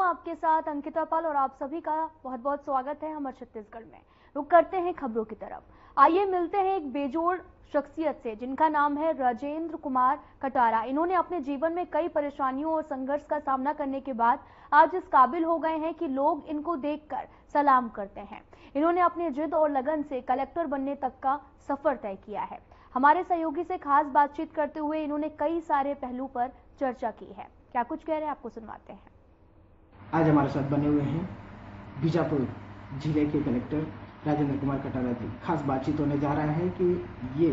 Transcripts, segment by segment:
आपके साथ अंकिता पाल और आप सभी का बहुत बहुत स्वागत है अमर छत्तीसगढ़ में। रुक करते हैं खबरों की तरफ। आइए मिलते हैं एक बेजोड़ शख्सियत से जिनका नाम है राजेंद्र कुमार कटारा। इन्होंने अपने जीवन में कई परेशानियों और संघर्ष का सामना करने के बाद आज इस काबिल हो गए हैं कि लोग इनको देखकर सलाम करते हैं। इन्होंने अपनी जिद और लगन से कलेक्टर बनने तक का सफर तय किया है। हमारे सहयोगी से खास बातचीत करते हुए इन्होंने कई सारे पहलू पर चर्चा की है। क्या कुछ कह रहे हैं आपको सुनवाते हैं। आज हमारे साथ बने हुए हैं बीजापुर जिले के कलेक्टर राजेंद्र कुमार कटारा जी। खास बातचीत होने जा रहा है कि ये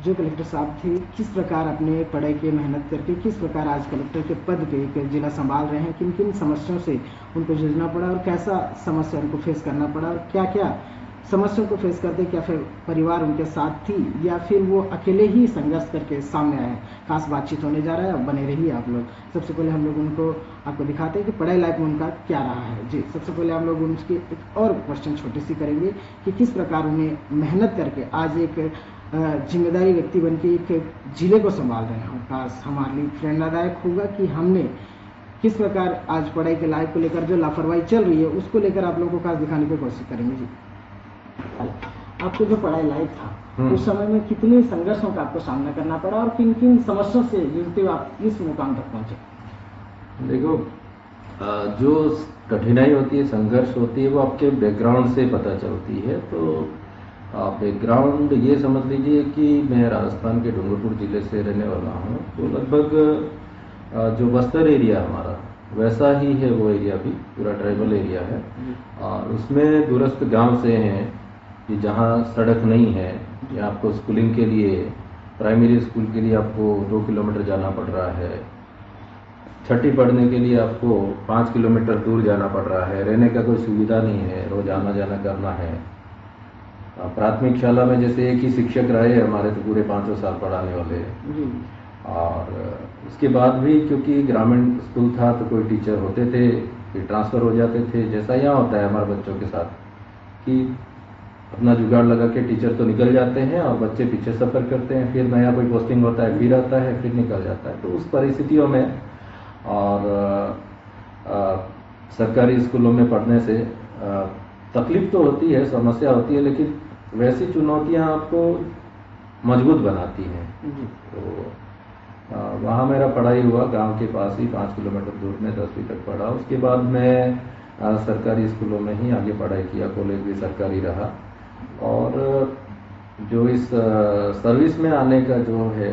जो कलेक्टर साहब थे किस प्रकार अपने पढ़ाई की मेहनत करके किस प्रकार आज कलेक्टर के पद पे एक जिला संभाल रहे हैं, किन किन समस्याओं से उनको जूझना पड़ा और कैसा समस्या उनको फेस करना पड़ा और क्या क्या समस्याओं को फेस करते, क्या फिर परिवार उनके साथ थी या फिर वो अकेले ही संघर्ष करके सामने आए। खास बातचीत होने जा रहा है, बने रहिए आप लोग। सबसे पहले हम लोग उनको आपको दिखाते हैं कि पढ़ाई लाइफ में उनका क्या रहा है। जी, सबसे पहले हम लोग उनकी एक और क्वेश्चन छोटी सी करेंगे कि किस प्रकार उन्हें मेहनत करके आज एक जिम्मेदारी व्यक्ति बन के एक जिले को संभाल रहे हैं। खास हमारे लिए प्रेरणादायक होगा कि हमने किस प्रकार आज पढ़ाई के लाइफ को लेकर जो लापरवाही चल रही है उसको लेकर आप लोगों को खास दिखाने की कोशिश करेंगे। जी, आपको जो पढ़ाई लाइफ था उस समय में कितने संघर्षों का आपको सामना करना पड़ा और किन किन समस्याओं से जूझते हुए आप इस मुकाम तक पहुंचे? देखो, जो कठिनाई होती है, संघर्ष होती है, वो आपके बैकग्राउंड से पता चलती है। तो बैकग्राउंड ये समझ लीजिए कि मैं राजस्थान के डूंगरपुर जिले से रहने वाला हूँ। तो लगभग जो बस्तर एरिया हमारा वैसा ही है, वो एरिया भी पूरा ट्राइबल एरिया है और उसमें दूरस्थ गांव से हैं कि जहाँ सड़क नहीं है या आपको स्कूलिंग के लिए, प्राइमरी स्कूल के लिए आपको 2 किलोमीटर जाना पड़ रहा है, छठी पढ़ने के लिए आपको 5 किलोमीटर दूर जाना पड़ रहा है, रहने का कोई सुविधा नहीं है, रोज आना जाना करना है। प्राथमिक शाला में जैसे एक ही शिक्षक रहे हमारे, तो पूरे 5 साल पढ़ाने वाले। और उसके बाद भी क्योंकि ग्रामीण स्कूल था तो कोई टीचर होते थे, फिर ट्रांसफ़र हो जाते थे। जैसा यहाँ होता है हमारे बच्चों के साथ कि अपना जुगाड़ लगा के टीचर तो निकल जाते हैं और बच्चे पीछे सफ़र करते हैं, फिर नया कोई पोस्टिंग होता है, फिर आता है, फिर निकल जाता है। तो उस परिस्थितियों में और सरकारी स्कूलों में पढ़ने से तकलीफ तो होती है, समस्या होती है, लेकिन वैसी चुनौतियां आपको मजबूत बनाती हैं। तो वहाँ मेरा पढ़ाई हुआ गांव के पास ही 5 किलोमीटर दूर में 10वीं तक पढ़ा। उसके बाद मैं सरकारी स्कूलों में ही आगे पढ़ाई किया, कॉलेज भी सरकारी रहा। और जो इस सर्विस में आने का जो है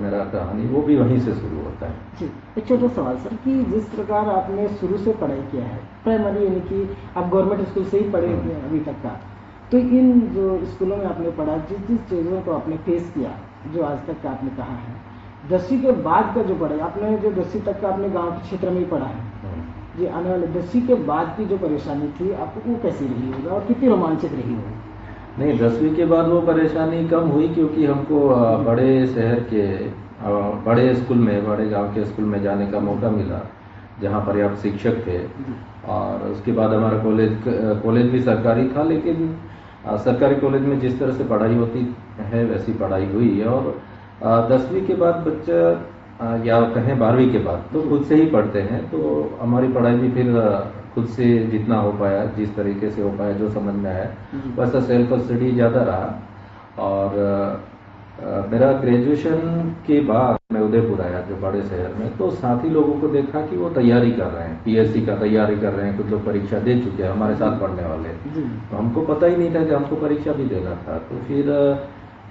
मेरा कहानी, वो भी वहीं से शुरू होता है। जी, एक छोटा सवाल सर कि जिस प्रकार आपने शुरू से पढ़ाई किया है, प्राइमरी यानी कि आप गवर्नमेंट स्कूल से ही पढ़े हैं अभी तक का, तो इन जो स्कूलों में आपने पढ़ा, जिस जिस चीज़ों को आपने फेस किया, जो आज तक का आपने कहा है, 10वीं के बाद का जो पढ़ाई आपने, जो 10वीं तक का आपने गाँव के क्षेत्र में ही पढ़ा है, जी, आने वाले 10वीं के बाद की जो परेशानी थी आपको वो कैसी रही होगी और कितनी रोमांचक रही होगी? नहीं, 10वीं के बाद वो परेशानी कम हुई क्योंकि हमको बड़े शहर के बड़े स्कूल में, बड़े गांव के स्कूल में जाने का मौका मिला जहां पर्याप्त शिक्षक थे। और उसके बाद हमारा कॉलेज भी सरकारी था, लेकिन सरकारी कॉलेज में जिस तरह से पढ़ाई होती है वैसी पढ़ाई हुई। और 10वीं के बाद बच्चा या कहें 12वीं के बाद तो खुद से ही पढ़ते हैं। तो हमारी पढ़ाई भी फिर खुद से जितना हो पाया, जिस तरीके से हो पाया, जो समझ में आया, वैसा सेल्फ स्टडी ज़्यादा रहा। और मेरा ग्रेजुएशन के बाद मैं उदयपुर आया, जो बड़े शहर में, तो साथी लोगों को देखा कि वो तैयारी कर रहे हैं, पीएससी का तैयारी कर रहे हैं, कुछ लोग परीक्षा दे चुके हैं हमारे साथ पढ़ने वाले। तो हमको पता ही नहीं था कि हमको परीक्षा भी देना था। तो फिर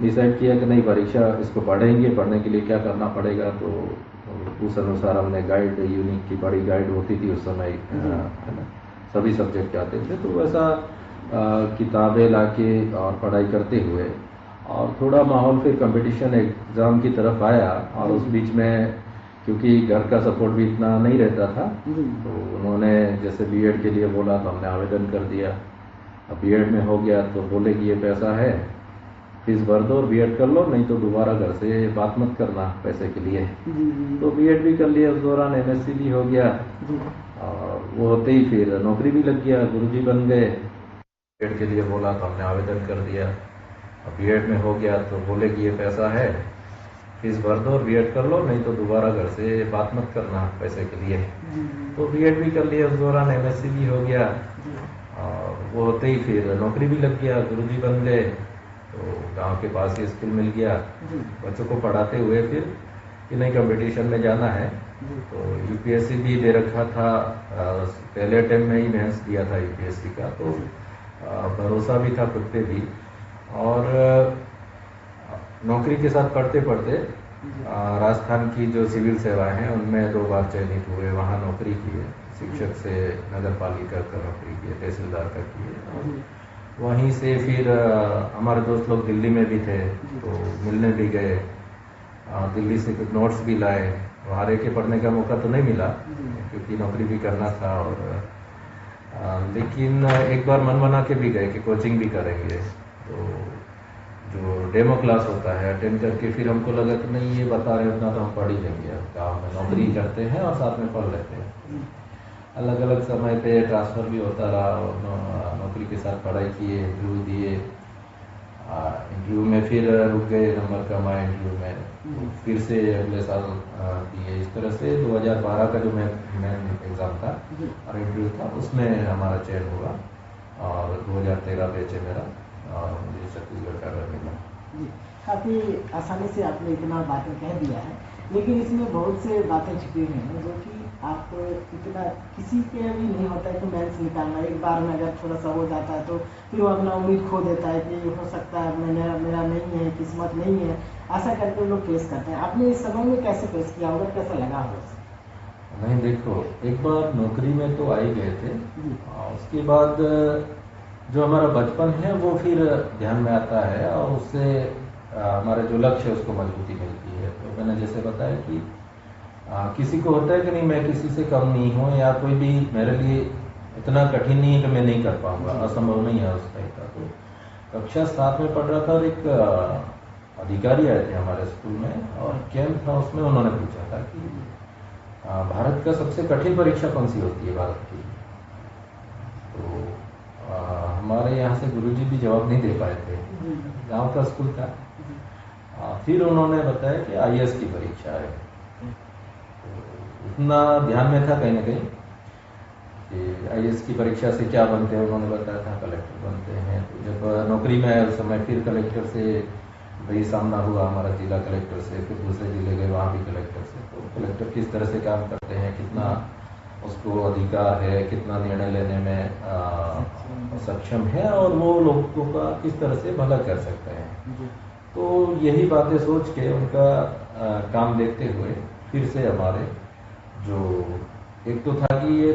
डिसाइड किया कि नहीं, परीक्षा इसको पढ़ेंगे, पढ़ने के लिए क्या करना पड़ेगा। तो उस अनुसार हमने गाइड, यूनिक की बड़ी गाइड होती थी उस समय, है ना, सभी सब्जेक्ट आते थे। तो वैसा किताबें लाके और पढ़ाई करते हुए, और थोड़ा माहौल फिर कंपटीशन एग्ज़ाम की तरफ आया। और उस बीच में क्योंकि घर का सपोर्ट भी इतना नहीं रहता था, तो उन्होंने जैसे बीएड के लिए बोला तो हमने आवेदन कर दिया। अब बीएड में हो गया तो बोले कि ये पैसा है, फीस भर दो और बीएड कर लो, नहीं तो दोबारा घर से बात मत करना पैसे के लिए। तो बीएड भी कर लिया, उस दौरान एमएससी भी हो गया और वो होते ही फिर नौकरी भी लग गया, गुरुजी बन गए। बीएड के लिए बोला तो हमने आवेदन कर दिया। अब बीएड में हो गया तो बोले कि ये पैसा है, फीस भर दो और बीएड कर लो, नहीं तो दोबारा घर से बात मत करना पैसे के लिए। तो बीएड भी कर लिया, उस दौरान एमएससी भी हो गया, और वो होते ही फिर नौकरी भी लग गया, गुरुजी बन गए। तो गांव के पास ही स्कूल मिल गया, बच्चों को पढ़ाते हुए फिर कि नहीं कंपटीशन में जाना है। तो यूपीएससी भी दे रखा था, पहले अटेम्प्ट में ही मेंस दिया था यूपीएससी का, तो भरोसा भी था खुद पे भी। और नौकरी के साथ पढ़ते पढ़ते राजस्थान की जो सिविल सेवाएं हैं उनमें 2 बार चयनित हुए, वहाँ नौकरी की है, शिक्षक से नगर पालिका का नौकरी की है, तहसीलदार का की है। वहीं से फिर हमारे दोस्त लोग दिल्ली में भी थे, तो मिलने भी गए, दिल्ली से कुछ नोट्स भी लाए। वहाँ रह के पढ़ने का मौका तो नहीं मिला क्योंकि नौकरी भी करना था, और लेकिन एक बार मन बना के भी गए कि कोचिंग भी करेंगे। तो जो डेमो क्लास होता है अटेंड करके फिर हमको लगा कि नहीं, ये बता रहे उतना तो हम पढ़ ही लेंगे, अब गाँव में नौकरी करते हैं और साथ में पढ़ लेते हैं। अलग अलग समय पे ट्रांसफ़र भी होता रहा, और नौकरी के साथ पढ़ाई किए, इंटरव्यू दिए, इंटरव्यू में फिर रुक गए, नंबर कम आए इंटरव्यू में, तो फिर से अगले साल दिए। इस तरह से 2012 का जो मेन एग्ज़ाम था और इंटरव्यू था उसमें हमारा चयन हुआ, और 2013 बैच है मेरा, और मुझे छत्तीसगढ़ का घर मिला। जी, काफ़ी आसानी से आपने इतना बातें कह दिया है, लेकिन इसमें बहुत से बातें छिपी हुई हैं जो कि आप इतना किसी के भी नहीं होता है कि मेंस निकालना। एक बार में अगर थोड़ा सा हो जाता है तो फिर वो अपना उम्मीद खो देता है कि हो सकता है मेरा नहीं है, किस्मत नहीं है, ऐसा करके लोग फेस करते हैं। आपने इस समय में कैसे फेस किया होगा, कैसा लगा होगा? नहीं, देखो, एक बार नौकरी में तो आ ही गए थे, उसके बाद जो हमारा बचपन है वो फिर ध्यान में आता है, और उससे हमारा जो लक्ष्य है उसको मजबूती मिलती है। तो मैंने जैसे बताया कि किसी को होता है कि नहीं, मैं किसी से कम नहीं हूँ, या कोई भी मेरे लिए इतना कठिन नहीं है कि मैं नहीं कर पाऊंगा, असंभव नहीं है उस टाइप का। तो कक्षा 7 में पढ़ रहा था, और एक अधिकारी आए थे हमारे स्कूल में, और कैंप था, उसमें उन्होंने पूछा था कि भारत का सबसे कठिन परीक्षा कौन सी होती है भारत की। तो हमारे यहाँ से गुरुजी भी जवाब नहीं दे पाए थे, गांव का स्कूल था। फिर उन्होंने बताया कि आईएएस की परीक्षा है। तो इतना ध्यान में था कहीं ना कहीं कि आईएएस की परीक्षा से क्या बनते हैं, उन्होंने बताया था कलेक्टर बनते हैं। तो जब नौकरी में आया उस समय फिर कलेक्टर से वही सामना हुआ हमारा, जिला कलेक्टर से, फिर दूसरे जिले गए, वहाँ भी कलेक्टर से। तो कलेक्टर किस तरह से काम करते हैं, कितना उसको अधिकार है, कितना निर्णय लेने में सक्षम है, और वो लोगों का किस तरह से भला कर सकते हैं। तो यही बातें सोच के उनका काम देखते हुए फिर से हमारे जो एक तो था कि ये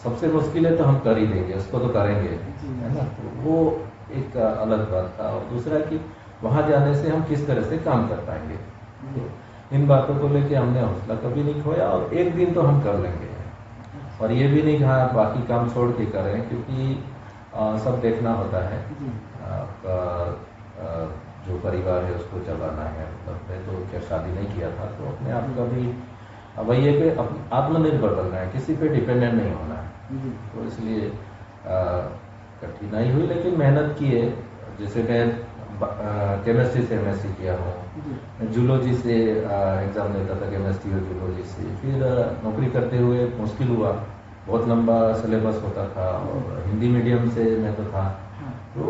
सबसे मुश्किल है तो हम कर ही देंगे, उसको तो करेंगे, है ना। तो वो एक अलग बात था, और दूसरा कि वहाँ जाने से हम किस तरह से काम कर पाएंगे। तो इन बातों को लेके हमने हौसला कभी नहीं खोया, और एक दिन तो हम कर लेंगे, और ये भी नहीं कहा बाकी काम छोड़ के करें, क्योंकि सब देखना होता है। आपका जो परिवार है उसको चलाना है। मतलब मैं तो क्या शादी नहीं किया था, तो अपने आप का भी वही है कि आत्मनिर्भर बनना है, किसी पे डिपेंडेंट नहीं होना है। तो इसलिए कठिनाई हुई, लेकिन मेहनत की है। जैसे मैं केमिस्ट्री से एमएससी किया हूँ, जूलॉजी से एग्ज़ाम देता था, केमिस्ट्री और जूलॉजी से। फिर नौकरी करते हुए मुश्किल हुआ, बहुत लंबा सिलेबस होता था, और हिंदी मीडियम से मैं तो था, तो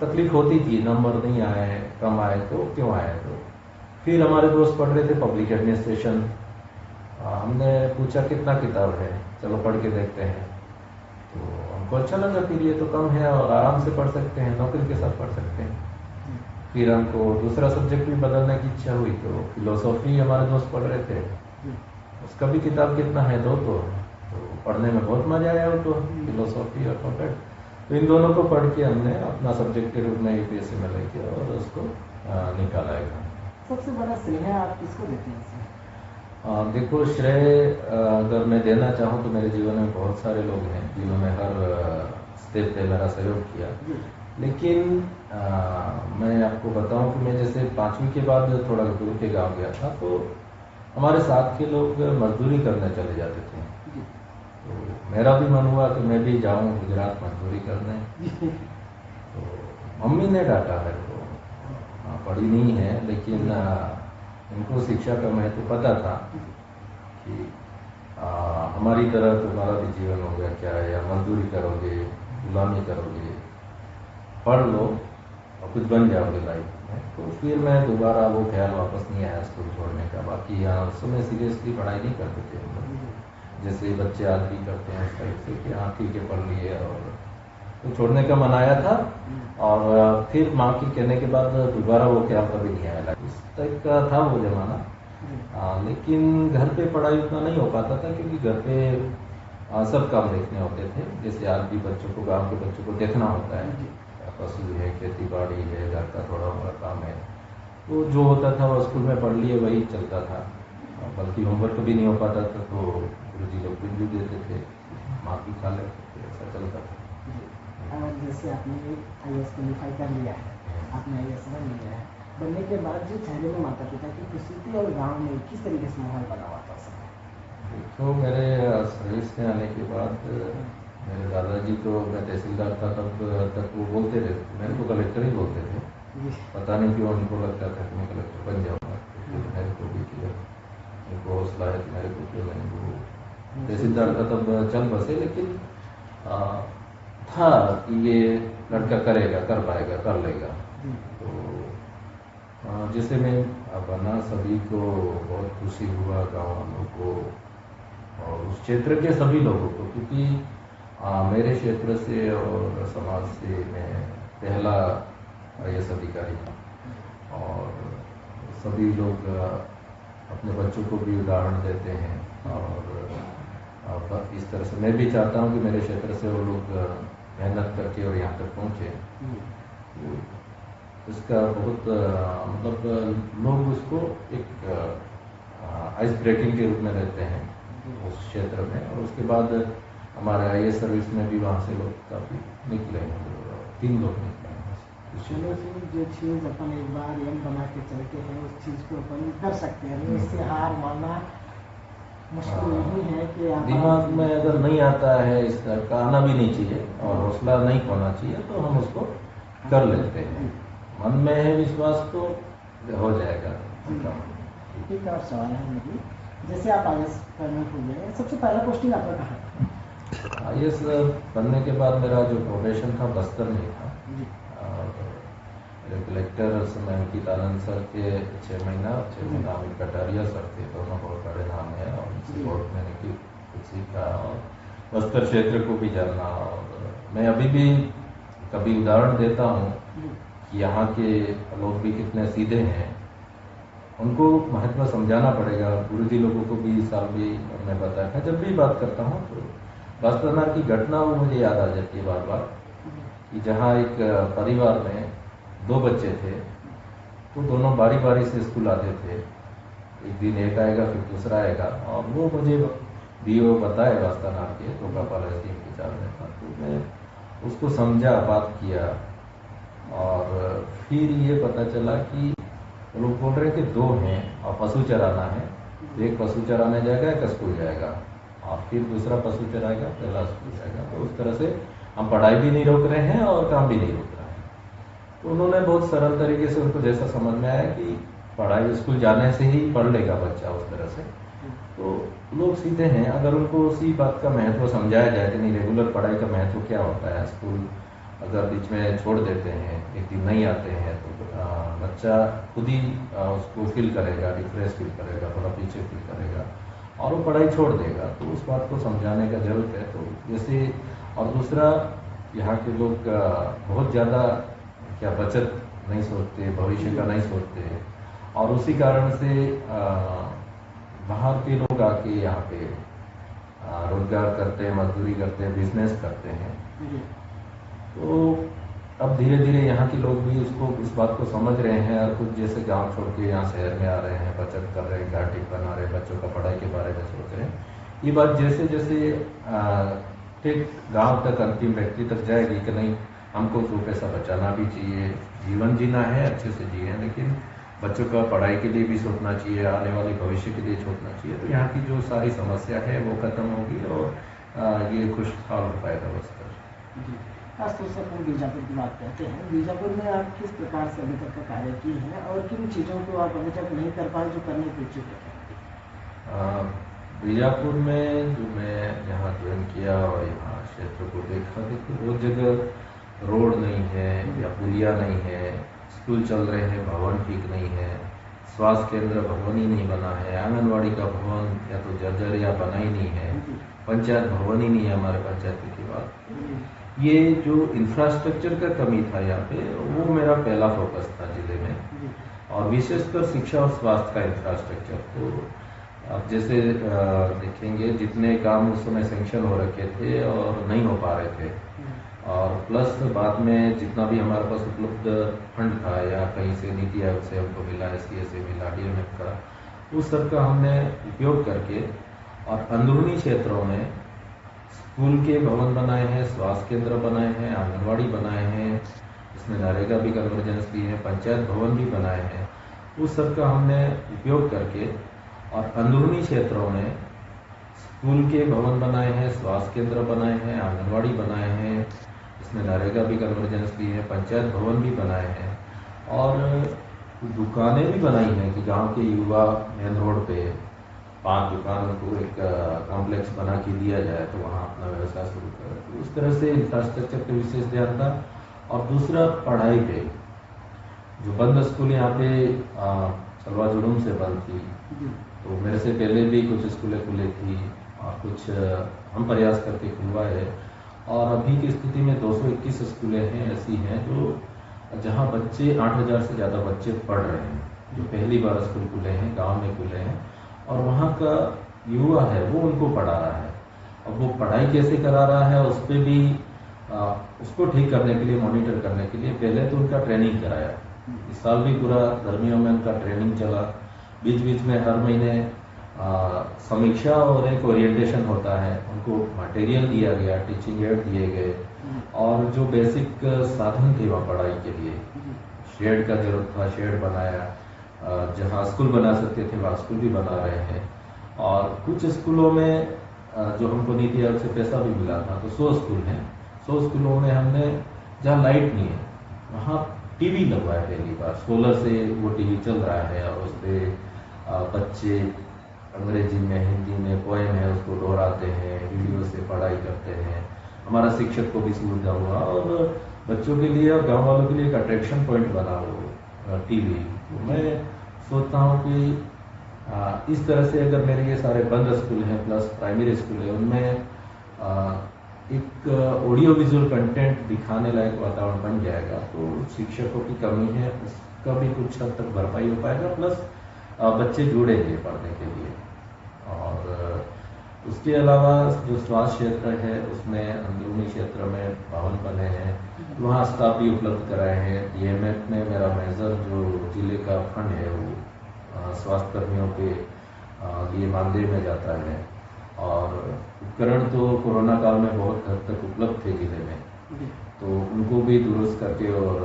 तकलीफ होती थी, नंबर नहीं आए, कम आए, तो क्यों आए। तो फिर हमारे दोस्त पढ़ रहे थे पब्लिक एडमिनिस्ट्रेशन, हमने पूछा कितना किताब है, चलो पढ़ के देखते हैं। तो हमको अच्छा लगा, फिर ये तो कम है और आराम से पढ़ सकते हैं, नौकरी के साथ पढ़ सकते हैं। फिर हमको दूसरा सब्जेक्ट भी बदलने की इच्छा हुई, तो फिलोसॉफी हमारे दोस्त पढ़ रहे थे, उसका भी किताब कितना है, दो तो पढ़ने में बहुत मजा आया वो तो, फिलोसॉफी और कॉन्टेक्ट। तो इन दोनों को पढ़ के हमने अपना सब्जेक्ट के रूप में यूपीएससी में लेके और उसको निकाला है। सबसे बड़ा श्रेय आप किसको देते हैं? देखो, श्रेय अगर मैं देना चाहूँ तो मेरे जीवन में बहुत सारे लोग हैं जिन्होंने हर स्टेप पे मेरा सहयोग किया। लेकिन मैं आपको बताऊं कि मैं जैसे 5वीं के बाद थोड़ा दूर के गांव गया था, तो हमारे साथ के लोग मजदूरी करने चले जाते थे। तो मेरा भी मन हुआ कि मैं भी जाऊं गुजरात मजदूरी करने। तो मम्मी ने डांटा है, तो पढ़ी नहीं है, लेकिन उनको शिक्षा का महत्व पता था कि हमारी तरह तुम्हारा भी जीवन होगा क्या, या मजदूरी करोगे, गुलामी करोगे, पढ़ लो और कुछ बन जाओगे लाइफ में। तो फिर मैं दोबारा वो ख्याल वापस नहीं आया स्कूल छोड़ने का। बाकी यहाँ उस समय सीरियसली पढ़ाई नहीं करते थे हम लोग, जैसे बच्चे आज भी करते हैं उस टाइप से कि हाँ ठीक है पढ़ लिए, और तो छोड़ने का मन आया था। और फिर माँ के कहने के बाद दोबारा वो ख्याल कभी नहीं आया। इस टाइप का था वो जमाना। लेकिन घर पे पढ़ाई उतना नहीं हो पाता था, क्योंकि घर पे सब काम देखने होते थे। जैसे आज भी बच्चों को, गांव के बच्चों को देखना होता है, पशु है, खेती बाड़ी है, घर का थोड़ा मोड़ा काम है। तो जो होता था वो स्कूल में पढ़ लिए वही चलता था। बल्कि होमवर्क भी नहीं हो पाता था तो गुरुजी लोग भी देते थे, माँ भी खा लेते थे, ऐसा चलता था। जैसे आपने IAS क्वालिफाई कर लिया है, आपने IAS बन लिया है, बनने के बाद जो शहर में माता पिता की खुशी थी और गांव में किस तरीके से माहौल बना हुआ था सब? तो मेरे सर्विस में आने के बाद मेरे दादाजी को, मैं तहसीलदार था तब तक वो बोलते थे, मेरे को कलेक्टर ही बोलते थे। पता नहीं क्यों उनको लगता था कि मैं कलेक्टर बन जाऊँगा। तो मेरे को भी किया, उनको हौसला है कि मेरे को क्यों नहीं। वो तहसीलदार था तब चल बसे, लेकिन था कि ये लड़का करेगा, कर पाएगा, कर लेगा। तो जैसे मैं बना, सभी को बहुत खुशी हुआ, गाँव वालों को और उस क्षेत्र के सभी लोगों को, क्योंकि मेरे क्षेत्र से और समाज से मैं पहला IAS अधिकारी था। और सभी लोग अपने बच्चों को भी उदाहरण देते हैं, और इस तरह से मैं भी चाहता हूँ कि मेरे क्षेत्र से वो लोग मेहनत करके और यहाँ तक पहुँचे। तो इसका बहुत मतलब लोग उसको एक आइस ब्रेकिंग के रूप में लेते हैं उस क्षेत्र में। और उसके बाद हमारे IAS सर्विस में भी वहाँ से लोग काफ़ी निकले हैं, 3 लोग निकले हैं। चलो फिर जो चीज़ अपन एक बार एम बना के चलते हैं उस चीज़ को अपन कर सकते हैं, इससे हार मानना मुश्किल नहीं है। कि दिमाग में अगर नहीं आता है इस तरह का, आना भी नहीं चाहिए और हौसला नहीं खोना चाहिए, तो हम उसको कर लेते हैं। मन में है विश्वास तो हो जाएगा। एक और सवाल है मेरी, जैसे आप IAS करने हुए, सबसे पहला पोस्टिंग आपका कहाँ था? IAS बनने के बाद मेरा जो प्रोफेशन था बस्तर में था। और कलेक्टर समय अंकित आनंद सर के 6 महीना अमित कटारिया सर थे, दोनों बहुत बड़े नाम है। और उनसे बहुत मैंने कुछ सीखा और बस्तर क्षेत्र को भी जानना। और मैं अभी भी कभी उदाहरण देता हूँ कि यहाँ के लोग भी कितने सीधे हैं, उनको महत्व समझाना पड़ेगा। गुरुजी लोगों को भी साल भी मैं बताया था, जब भी बात करता हूँ तो बास्तनार की घटना वो मुझे याद आ जाती है बार बार, कि जहाँ एक परिवार में 2 बच्चे थे, तो दोनों बारी बारी से स्कूल आते थे। एक दिन एक आएगा फिर दूसरा आएगा, और वो मुझे DO बताए बास्तनार के, तो गोपाल SDM के चार में था। तो मैं उसको समझा, बात किया, और फिर ये पता चला कि लोग बोल रहे हैं कि 2 हैं और पशु चराना है, एक पशु चराने जाएगा, एक स्कूल जाएगा, और फिर दूसरा पशु चराएगा, पहला स्कूल जाएगा। तो उस तरह से हम पढ़ाई भी नहीं रोक रहे हैं और काम भी नहीं रोक रहे हैं। तो उन्होंने बहुत सरल तरीके से, उनको जैसा समझ में आया कि पढ़ाई स्कूल जाने से ही पढ़ लेगा बच्चा, उस तरह से। तो लोग सीधे हैं, अगर उनको उसी बात का महत्व समझाया जाए कि नहीं, रेगुलर पढ़ाई का महत्व क्या होता है, स्कूल अगर बीच में छोड़ देते हैं, एक दिन नहीं आते हैं, तो बच्चा खुद ही उसको फील करेगा, डिप्रेस फील करेगा, थोड़ा पीछे फील करेगा और वो पढ़ाई छोड़ देगा। तो उस बात को समझाने का जरूरत है। तो जैसे, और दूसरा, यहाँ के लोग बहुत ज़्यादा क्या बचत नहीं सोचते, भविष्य का नहीं सोचते, और उसी कारण से बाहर के लोग आके यहाँ पे रोजगार करते हैं, मजदूरी करते हैं, बिजनेस करते हैं। तो अब धीरे धीरे यहाँ के लोग भी उसको, इस बात को समझ रहे हैं, और कुछ जैसे गांव छोड़ के यहाँ शहर में आ रहे हैं, बचत कर रहे हैं, घर ठीक बना रहे हैं, बच्चों का पढ़ाई के बारे में सोच रहे हैं। ये बात जैसे जैसे ठीक गांव तक, अंतिम व्यक्ति तक जाएगी कि नहीं, हमको 2 पैसा बचाना भी चाहिए, जीवन जीना है, अच्छे से जिए, लेकिन बच्चों का पढ़ाई के लिए भी सोचना चाहिए, आने वाले भविष्य के लिए सोचना चाहिए। तो यहाँ की जो सारी समस्या है वो खत्म होगी और ये खुशहाल हो पाएगा बस्तर। खासतौर से अपन बीजापुर की बात करते हैं। बीजापुर में आप किस प्रकार से अभी तक का कार्य किए हैं और किन चीज़ों को आप अभी तक नहीं कर पाए जो करने की इच्छुक है? बीजापुर में जो मैं यहाँ ज्वाइन किया और यहाँ क्षेत्र को देखा, देखो वो जगह रोड नहीं है या पुलिया नहीं है, स्कूल चल रहे हैं, भवन ठीक नहीं है, स्वास्थ्य केंद्र भवन ही नहीं बना है, आंगनवाड़ी का भवन या तो जर्जर या बना ही नहीं है, पंचायत भवन ही नहीं है हमारे पंचायत की बात। ये जो इंफ्रास्ट्रक्चर का कमी था यहाँ पे, वो मेरा पहला फोकस था जिले में, और विशेषकर शिक्षा और स्वास्थ्य का इंफ्रास्ट्रक्चर। तो आप जैसे देखेंगे जितने काम उस समय सैंक्शन हो रखे थे और नहीं हो पा रहे थे, और प्लस बाद में जितना भी हमारे पास उपलब्ध फंड था या कहीं से नीति आयोग से हमको मिला, SCA से मिला, DMF का, उस सब का हमने उपयोग करके और अंदरूनी क्षेत्रों में स्कूल के भवन बनाए हैं, स्वास्थ्य केंद्र बनाए हैं, आंगनवाड़ी बनाए हैं, इसमें नरेगा भी कन्वर्जेंस भी है, पंचायत भवन भी बनाए हैं। उस सब का हमने उपयोग करके और अंदरूनी क्षेत्रों में स्कूल के भवन बनाए हैं, स्वास्थ्य केंद्र बनाए हैं, आंगनवाड़ी बनाए हैं, इसमें नरेगा भी कन्वर्जेंस भी है, पंचायत भवन भी बनाए हैं, और दुकानें भी बनाई हैं कि गांव के युवा मेन रोड पे 5 दुकान को एक कॉम्प्लेक्स बना के दिया जाए तो वहाँ अपना व्यवसाय शुरू करें। तो उस तरह से इंफ्रास्ट्रक्चर पे विशेष ध्यान था। और दूसरा पढ़ाई पे, जो बंद स्कूल यहाँ पे सलवा जुड़ूम से बंद थी, तो मेरे से पहले भी कुछ स्कूलें खुली थी और कुछ हम प्रयास करके खुलवाए, और अभी की स्थिति में 221 स्कूलें हैं ऐसी हैं जो जहाँ बच्चे 8000 से ज़्यादा बच्चे पढ़ रहे हैं, जो पहली बार स्कूल खुले हैं, गांव में खुले हैं, और वहाँ का युवा है वो उनको पढ़ा रहा है। अब वो पढ़ाई कैसे करा रहा है उस पर भी उसको ठीक करने के लिए, मॉनिटर करने के लिए पहले तो उनका ट्रेनिंग कराया। इस साल भी पूरा गर्मियों में उनका ट्रेनिंग चला, बीच बीच में हर महीने समीक्षा और एक ओरिएंटेशन होता है, उनको मटेरियल दिया गया, टीचिंग एड दिए गए, और जो बेसिक साधन थे वहाँ पढ़ाई के लिए, शेड का जरूरत था, शेड बनाया, जहाँ स्कूल बना सकते थे वहाँ स्कूल भी बना रहे हैं। और कुछ स्कूलों में जो हमको नीति आयोग से पैसा भी मिला था, तो 100 स्कूल हैं, 100 स्कूलों में हमने जहाँ लाइट नहीं है वहाँ टीवी लगवाया पहली बार, सोलर से वो टीवी चल रहा है, और उस पर बच्चे अंग्रेजी में, हिंदी में पोएम है उसको दोहराते हैं, वीडियो से पढ़ाई करते हैं। हमारा शिक्षक को भी सुविधा हुआ, और बच्चों के लिए और गाँव वालों के लिए एक अट्रैक्शन पॉइंट बना वो टीवी। तो मैं सोचता हूँ कि इस तरह से अगर मेरे ये सारे बंद स्कूल हैं प्लस प्राइमरी स्कूल है, उनमें एक ऑडियो विजुअल कंटेंट दिखाने लायक वातावरण बन जाएगा, तो शिक्षकों की कमी है उसका भी कुछ हद तक भरपाई हो पाएगा, प्लस बच्चे जुड़ेंगे पढ़ने के लिए। और उसके अलावा जो स्वास्थ्य क्षेत्र है उसमें अंदरूनी क्षेत्र में भवन बने हैं, वहाँ स्टाफ भी उपलब्ध कराए हैं। DMF में मेरा मेजर जो जिले का फंड है वो स्वास्थ्य कर्मियों के लिए मानदेय में जाता है, और उपकरण तो कोरोना काल में बहुत हद तक उपलब्ध थे जिले में, तो उनको भी दुरुस्त करके और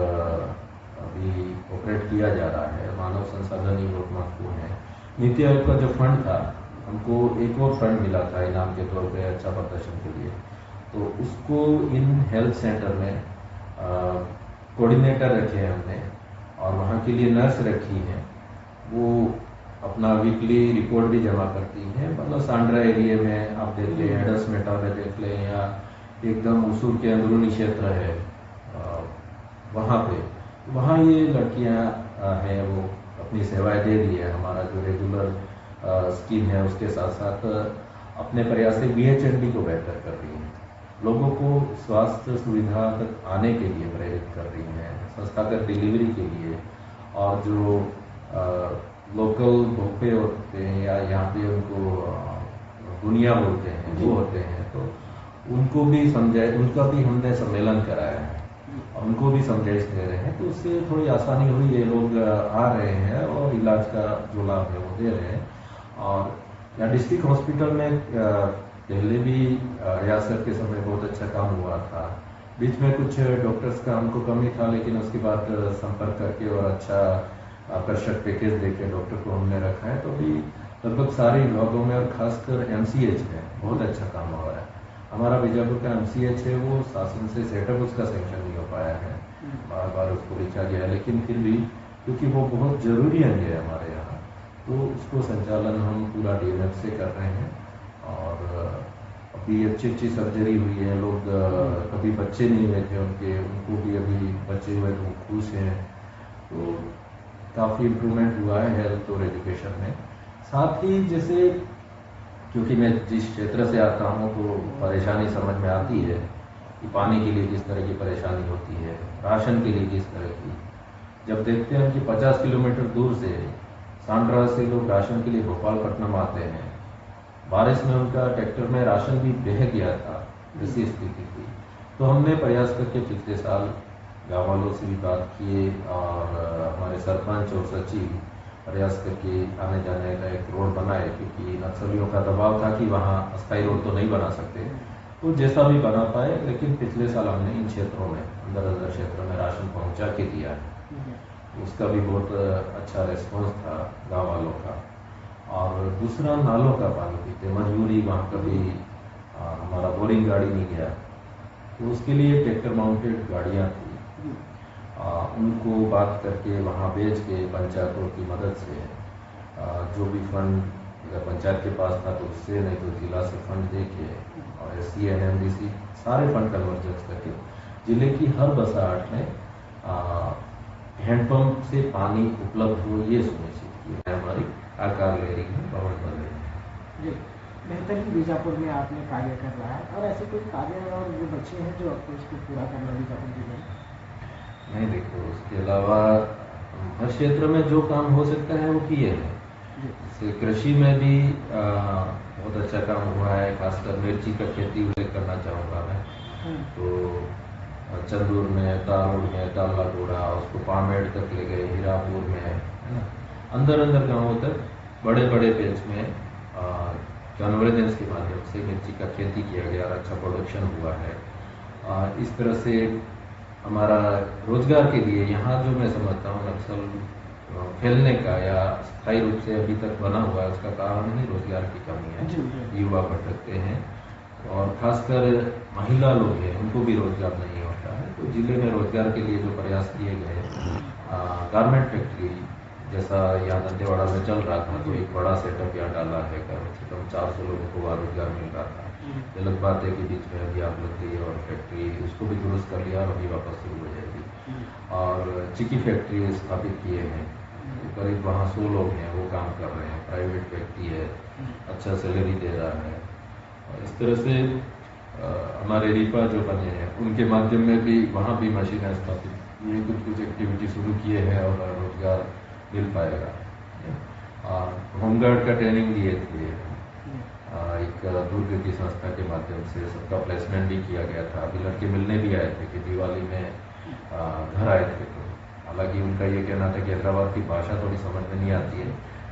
अभी ऑपरेट किया जा रहा है। मानव संसाधन ही बहुत महत्वपूर्ण है। नीति आयोग का जो फंड था, हमको एक और फंड मिला था इनाम के तौर पे अच्छा प्रदर्शन के लिए, तो उसको इन हेल्थ सेंटर में कोऑर्डिनेटर रखे हैं हमने, और वहाँ के लिए नर्स रखी हैं, वो अपना वीकली रिपोर्ट भी जमा करती हैं। मतलब सांड्रा एरिया में आप देख लें, एडसमेटा में देख लें, या एकदम उसूर के अंदरूनी क्षेत्र है वहाँ ये लड़कियाँ हैं वो अपनी सेवाएं दे रही है। हमारा जो रेगुलर स्कीम है उसके साथ साथ अपने प्रयास से BHND को बेहतर कर रही है, लोगों को स्वास्थ्य सुविधा तक आने के लिए प्रेरित कर रही हैं, संस्थागत डिलीवरी के लिए। और जो लोकल भोपे होते हैं या यहाँ पे उनको दुनिया बोलते हैं, वो होते हैं, तो उनको भी समझाए, उनका भी हमने सम्मेलन कराया है, उनको भी समझाइश दे रहे हैं, तो उससे थोड़ी आसानी हुई। ये लोग आ रहे हैं और इलाज का जो लाभ है वो दे रहे हैं। और यहाँ डिस्ट्रिक्ट हॉस्पिटल में पहले भी रियासत के समय बहुत अच्छा काम हुआ था, बीच में कुछ डॉक्टर्स का हमको कमी था, लेकिन उसके बाद संपर्क करके और अच्छा आकर्षक पैकेज देके डॉक्टर को हमने रखा है, तो भी लगभग सारे विभागों में और खासकर MCH में बहुत अच्छा काम हो रहा है। हमारा बीजापुर का MCH है वो शासन से सेटअप उसका सेंक्शन नहीं हो पाया है, बार बार उसको लिखा गया है, लेकिन फिर भी क्योंकि वो बहुत जरूरी अंग है हमारे यहाँ, तो उसको संचालन हम पूरा DMF से कर रहे हैं। और अभी अच्छी सर्जरी हुई है, लोग कभी बच्चे नहीं हुए थे उनको भी अभी बच्चे हुए तो खुश हैं, तो काफ़ी इम्प्रूवमेंट हुआ है हेल्थ और एजुकेशन में। साथ ही जैसे क्योंकि मैं जिस क्षेत्र से आता हूँ तो परेशानी समझ में आती है कि पानी के लिए किस तरह की परेशानी होती है, राशन के लिए किस तरह की। जब देखते हैं कि 50 किलोमीटर दूर से सांड्रा से लोग राशन के लिए भोपालपट्टनम आते हैं, बारिश में उनका ट्रैक्टर में राशन भी बह गया था, ऐसी स्थिति थी। तो हमने प्रयास करके पिछले साल गाँव वालों से भी बात किए और हमारे सरपंच और सचिव प्रयास करके आने जाने का एक रोड बनाए, क्योंकि नक्सलियों का दबाव था कि वहाँ अस्थायी रोड तो नहीं बना सकते, तो जैसा भी बना पाए। लेकिन पिछले साल हमने इन क्षेत्रों में अंदर क्षेत्रों में राशन पहुँचा के दिया है, उसका भी बहुत अच्छा रिस्पॉन्स था गाँव वालों का। और दूसरा नालों का पानी पीते, मजबूरी वहाँ कभी हमारा बोरिंग गाड़ी नहीं गया, तो उसके लिए ट्रैक्टर माउंटेड गाड़ियाँ थी, उनको बात करके वहाँ बेच के पंचायतों की मदद से जो भी फंड अगर पंचायत के पास था तो उससे, नहीं तो जिला से फंड दे के और SC NMDC सारे फंड कन्वर्जेंस करके जिले की हर बसाहट में हैंडपंप से पानी उपलब्ध हो, ये सुनिश्चित किया है। हमारी आकार ले रही है, भवन बन रही है। बेहतर ही बीजापुर में आपने कार्य कर रहा है, और ऐसे कोई कार्य और जो बच्चे हैं जो आपको इसको पूरा करना बीजापुर जिले में? नहीं, देखो उसके अलावा हर क्षेत्र में जो काम हो सकता है वो किए हैं। जैसे कृषि में भी बहुत अच्छा काम हुआ है, खासकर मिर्ची का खेती उल्लेख करना चाहूँगा मैं। तो चंदूर में, तारोड में, टाला गोड़ा, उसको पामेड़ तक ले गए, हीरापुर में, है ना, अंदर गाँवों तक बड़े बड़े पेज में कन्वर्जेंस के माध्यम से मिर्ची का खेती किया गया और अच्छा प्रोडक्शन हुआ है। इस तरह से हमारा रोजगार के लिए यहाँ जो मैं समझता हूँ नक्सल फैलने का या स्थायी रूप से अभी तक बना हुआ है, उसका कारण ही रोजगार की कमी है। युवा भटकते हैं और खासकर महिला लोग हैं, उनको भी रोजगार नहीं होता है। तो जिले में रोजगार के लिए जो प्रयास किए गए, गारमेंट फैक्ट्री जैसा यहाँ दंतेवाड़ा में चल रहा था, तो एक बड़ा सेटअप यहाँ डाला है, कम से कम 400 लोगों को वहाँ रोजगार मिल रहा था। गलत बात है कि बीच में अभी आग लग गई और फैक्ट्री उसको भी दुरुस्त कर लिया और अभी वापस शुरू हो जाएगी। और चिकी फैक्ट्री स्थापित किए हैं, करीब वहाँ 100 लोग हैं, वो काम कर रहे हैं, प्राइवेट फैक्ट्री है, अच्छा सैलरी दे रहा है। और इस तरह से हमारे रिपा जो बने हैं उनके माध्यम में भी वहाँ भी मशीनें स्थापित, ये कुछ एक्टिविटी शुरू किए हैं और रोजगार मिल पाएगा। होमगार्ड का ट्रेनिंग दिए थे, एक दुर्ग की संस्था के माध्यम से सबका प्लेसमेंट भी किया गया था। अभी लड़के मिलने भी आए थे कि दिवाली में घर आए थे, तो हालांकि उनका ये कहना था कि हैदराबाद की भाषा थोड़ी समझ में नहीं आती है,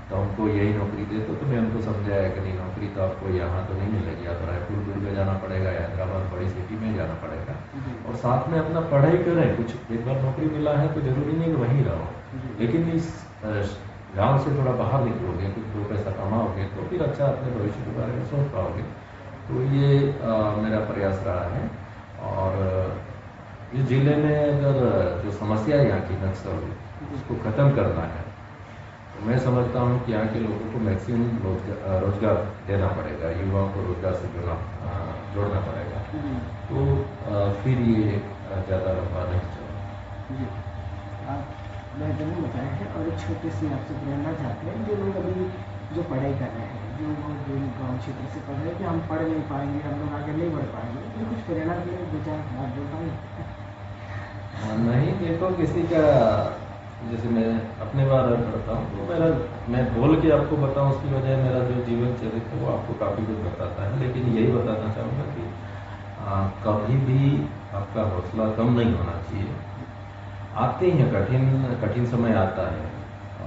तो हमको यही नौकरी दे। तो मैं उनको समझाया कि नहीं, नौकरी तो आपको यहाँ तो नहीं मिलेगी, आप रायपुर दुर्ग जाना पड़ेगा या हैदराबाद बड़ी सिटी में जाना पड़ेगा, और साथ में अपना पढ़ाई करें। कुछ एक बार नौकरी मिला है तो जरूरी नहीं कि वहीं रहो, लेकिन इस गांव से थोड़ा बाहर निकलोगे, कुछ 2 पैसा कमाओगे तो फिर अच्छा अपने भविष्य के बारे में सोच पाओगे। तो ये मेरा प्रयास रहा है। और इस जिले में अगर जो समस्या है यहाँ की नक्सल, उसको ख़त्म करना है, तो मैं समझता हूँ कि यहाँ के लोगों को मैक्सिमम रोजगार देना पड़ेगा, युवाओं को रोजगार से जोड़ना पड़ेगा, तो फिर ये ज़्यादा लंबा नहीं चलेगा। बेहतर नहीं बताया है। और एक छोटी सी आपसे प्रेरणा चाहते हैं, जो लोग अभी जो पढ़ाई कर रहे हैं, जो लोग गाँव क्षेत्र से पढ़ रहे हैं कि हम पढ़ नहीं पाएंगे, हम लोग आगे नहीं बढ़ पाएंगे, तो कुछ प्रेरणा के लिए विचार आप दे पाएंगे? नहीं, देखो किसी का, जैसे मैं अपने बारे में पढ़ता हूँ तो मैं बोल के आपको बताऊँ उसकी वजह मेरा जो जीवन चरित्र है वो आपको काफ़ी कुछ बताता है। लेकिन यही बताना चाहूँगा कि कभी भी आपका हौसला कम नहीं होना चाहिए। आते हैं कठिन समय आता है,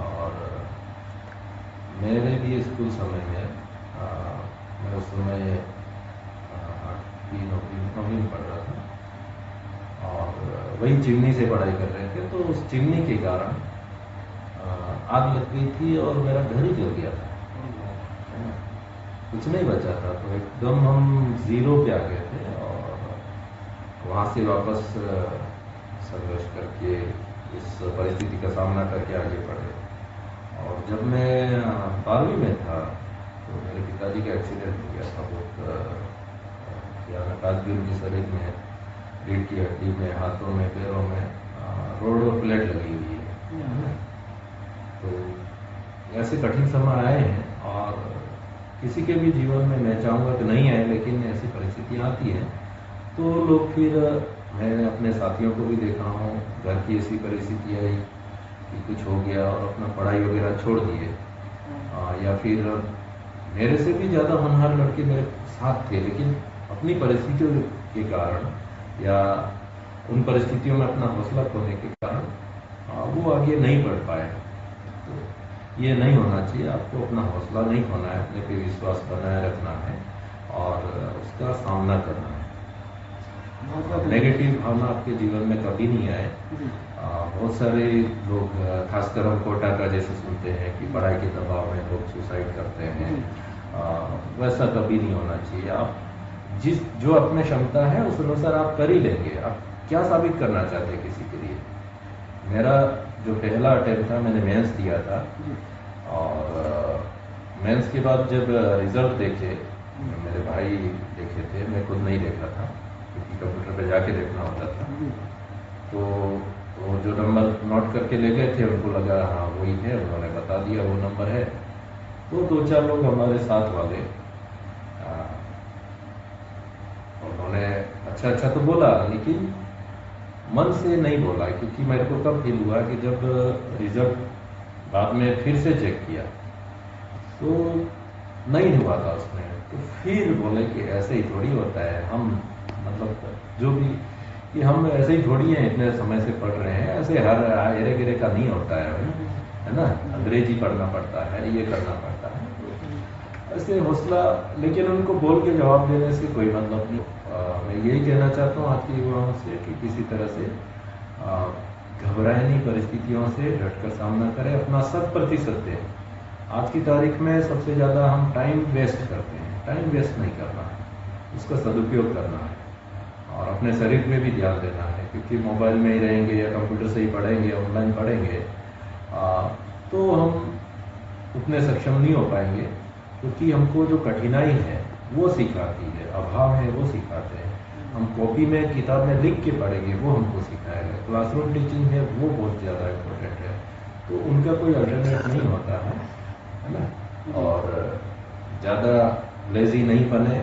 और मेरे भी स्कूल समय में मैं उस समय 8वीं 9वीं में पढ़ रहा था, और वही चिमनी से पढ़ाई कर रहे थे। तो उस चिमनी के कारण आग लग गई थी और मेरा घर ही जल गया था। कुछ नहीं बचा था, तो एकदम हम जीरो पे आ गए थे और वहाँ से वापस संघर्ष करके इस परिस्थिति का सामना करके आगे बढ़े। और जब मैं 12वीं में था तो मेरे पिताजी का एक्सीडेंट हो गया था। बहुत भयानक, आज भी उनके शरीर में, रीढ़ की हड्डी में, हाथों में, पैरों में रोड और प्लेट लगी हुई है। तो ऐसे कठिन समय आए हैं और किसी के भी जीवन में, मैं चाहूँगा कि नहीं आए, लेकिन ऐसी परिस्थितियाँ आती हैं तो लोग फिर, मैंने अपने साथियों को भी देखा हूँ, घर की ऐसी परिस्थिति आई कि कुछ हो गया और अपना पढ़ाई वगैरह छोड़ दिए, या फिर मेरे से भी ज़्यादा होनहार लड़के मेरे साथ थे, लेकिन अपनी परिस्थितियों के कारण या उन परिस्थितियों में अपना हौसला खोने के कारण वो आगे नहीं बढ़ पाए। तो ये नहीं होना चाहिए, आपको अपना हौसला नहीं खोना है, अपने पे विश्वास बनाए रखना है और उसका सामना करना है। नेगेटिव भावना आपके जीवन में कभी नहीं आए। बहुत सारे लोग, खासकर हम कोटा का जैसे सुनते हैं कि पढ़ाई के दबाव में लोग सुसाइड करते हैं, वैसा कभी नहीं होना चाहिए। आप जो अपने क्षमता है उस अनुसार आप कर ही लेंगे। आप क्या साबित करना चाहते हैं किसी के लिए? मेरा जो पहला अटेम्प्ट था, मैंने मेंस दिया था और मेंस के बाद जब रिजल्ट देखे, मेरे भाई देखे थे, मैं खुद नहीं देखा था क्योंकि कंप्यूटर पे जाके देखना होता था। तो वो जो नंबर नोट करके ले गए थे, उनको लगा हाँ वही है, उन्होंने बता दिया वो नंबर है। तो 2-4 लोग हमारे साथ वाले, उन्होंने अच्छा तो बोला, लेकिन मन से नहीं बोला, क्योंकि मेरे को कब फील हुआ कि जब रिजल्ट बाद में फिर से चेक किया तो नहीं हुआ था उसमें। तो फिर बोले कि ऐसे ही थोड़ी होता है, हम मतलब जो भी कि हम ऐसे ही थोड़ी हैं, इतने समय से पढ़ रहे हैं, ऐसे हर एरे गिरे का नहीं होता है ना, अंग्रेजी पढ़ना पड़ता है, ये करना पड़ता है, ऐसे हौसला। लेकिन उनको बोल के जवाब देने से कोई मतलब नहीं। मैं यही कहना चाहता हूँ आज के युवाओं से कि किसी तरह से घबराए नहीं, परिस्थितियों से डटकर सामना करें, अपना 100% दें। आज की तारीख में सबसे ज़्यादा हम टाइम वेस्ट करते हैं, टाइम वेस्ट नहीं करना है, उसका सदुपयोग करना है और अपने शरीर में भी ध्यान देना है, क्योंकि मोबाइल में ही रहेंगे या कंप्यूटर से ही पढ़ेंगे, ऑनलाइन पढ़ेंगे, तो हम उतने सक्षम नहीं हो पाएंगे, क्योंकि हमको जो कठिनाई है वो सिखाती है, अभाव है वो सिखाते हैं। हम कॉपी में, किताब में लिख के पढ़ेंगे, वो हमको सिखाएगा। क्लासरूम टीचिंग है वो बहुत ज़्यादा इम्पोर्टेंट है, तो उनका कोई अल्टरनेट नहीं होता है ना। और ज़्यादा लेजी नहीं बने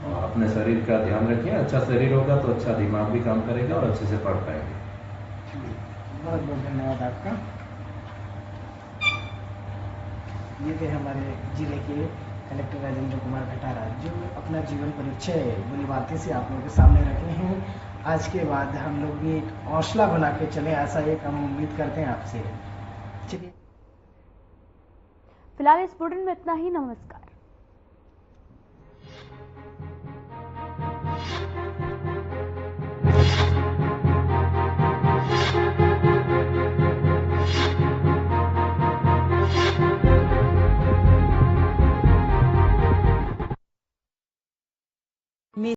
और अपने शरीर का ध्यान रखें। अच्छा शरीर होगा तो अच्छा दिमाग भी काम करेगा और अच्छे से पढ़ पाएंगे। बहुत बहुत धन्यवाद आपका। ये थे हमारे जिले के कलेक्टर राजेंद्र कुमार खटारा, जो अपना जीवन परिचय बुरी बातें से आप लोगों के सामने रखे हैं। आज के बाद हम लोग भी एक हौसला बना के चले, ऐसा एक हम उम्मीद करते हैं आपसे। चलिए, फिलहाल इस बुलेटिन में इतना ही। नमस्कार।